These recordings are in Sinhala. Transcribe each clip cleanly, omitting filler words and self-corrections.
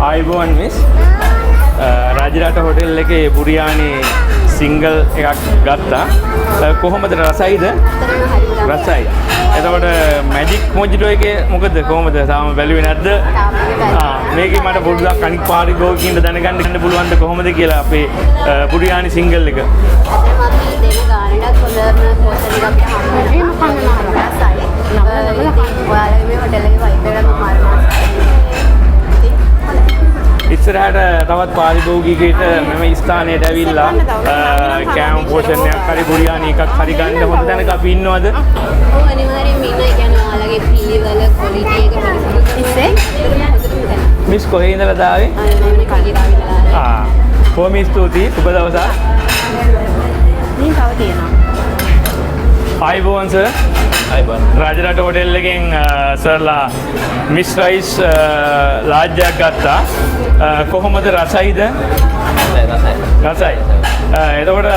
ආයුබෝවන් මිස් රාජරට හොටෙල් එකේ බුරියානි සිංගල් එකක් ගත්තා. කොහොමද රසයිද? රසයි. එතකොට මැජික් මොජිටෝ එකේ මොකද කොහොමද තාම බැලුවේ නැද්ද? මේකේ මට පොඩ්ඩක් අනික් පාරිභෝගිකින්ට දැනගන්න පුළුවන්ද කොහොමද කියලා අපේ බුරියානි සිංගල් එක. ඉස්සරහට තවත් පාරිභෝගිකයෙක්ට මෙම ස්ථානයට ඇවිල්ලා කෑම පෝෂණයක් හරි බුරියානි එකක් හරි ගන්න හොඳ තැනක අපි ඉන්නවද? ඔව් අනිවාර්යෙන්ම ඉන්නවා. ඒ කියන්නේ ඔයාලගේ පිළිවෙල ක්වොලිටි එක පිළිසුදුනේ. මිස් කොහේ ඉඳලාද ආවේ? මම කලිරාව ඉඳලා. කොහොම ස්තුතියි. සුබ දවසක්. මේ තව තියෙනවා. ආයුබෝවන් සර්. ආයුබෝවන්. රාජරට හොටෙල් එකෙන් සර්ලා මිස් රයිස් ලාජ්ජයක් ගත්තා. කොහොමද රසයිද? රසයි. එතකොට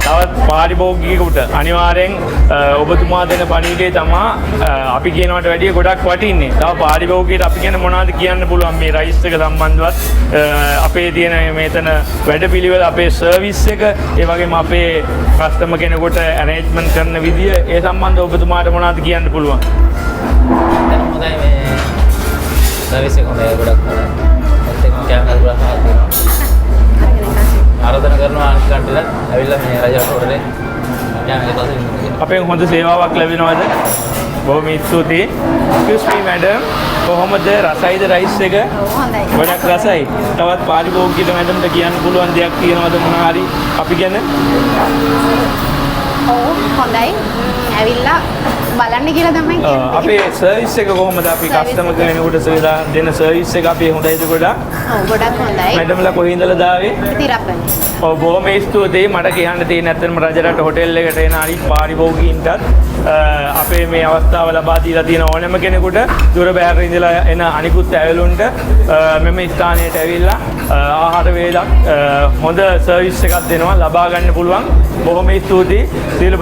තවත් පාරිභෝගිකයෙකුට අනිවාර්යෙන් ඔබතුමා දෙන පණිවිඩය තමයි අපි කියනවට වැඩිය ගොඩක් වටින්නේ. තව පාරිභෝගිකයට අපි කියන මොනවද කියන්න පුළුවන් මේ රයිස් එක සම්බන්ධවත් අපේ තියෙන මෙතන වැඩපිළිවෙල අපේ සර්විස් එක ඒ වගේම අපේ කස්ටමර් කෙනෙකුට ඇරේන්ජ්මන්ට් කරන විදිය ඒ සම්බන්ධව ඔබතුමාට මොනවද කියන්න පුළුවන්? දැන් හොඳයි මේ සර්විස් එක හොඳයි ගොඩක් හොඳයි. කැමරා ගොඩක් හොඳයි. ආරාධනා කරනවා අනිත් කන්ට්‍රීලා ඇවිල්ලා මේ රජරට හොටලේ අපෙන් හොඳ සේවාවක් ලැබෙනවද? බොහොම ස්තුතියි. Excuse me madam. කොහොමද රසයිද රයිස් එක? හොඳයි. ගොඩක් රසයි. තවත් පාරිභෝගිකයට මැඩම්ට කියන්න පුළුවන් දෙයක් තියෙනවද මොනවා හරි අපි ගැන? ඔව් හොඳයි. ඇවිල්ලා බලන්න කියලා තමයි කියන්නේ. අපේ සර්විස් එක කොහොමද? අපි කස්ටමර් කෙනෙකුට සේවා දෙන සර්විස් එක අපි හොඳයිද ගොඩක්? ඔව් ගොඩක් හොඳයි. මැඩම්ලා කොහේ ඉඳලාද ආවේ? තිරප්පලි. ඔව් බොහොම ස්තුතියි. මට කියන්න තියෙන ඇත්තටම රජරට හොටෙල් එකට එන අනිත් පාරිභෝගිකයින්ටත් අපේ මේ අවස්ථාව ලබා දීලා තියෙන ඕනෑම කෙනෙකුට දුර බැහැර ඉඳලා එන අනිකුත් ඇවිලුන්ට මෙම ස්ථානයට ඇවිල්ලා ආහාර වේලක් හොඳ සර්විස් එකක් දෙනවා ලබා ගන්න පුළුවන්. බොහොම ස්තුතියි. සියලු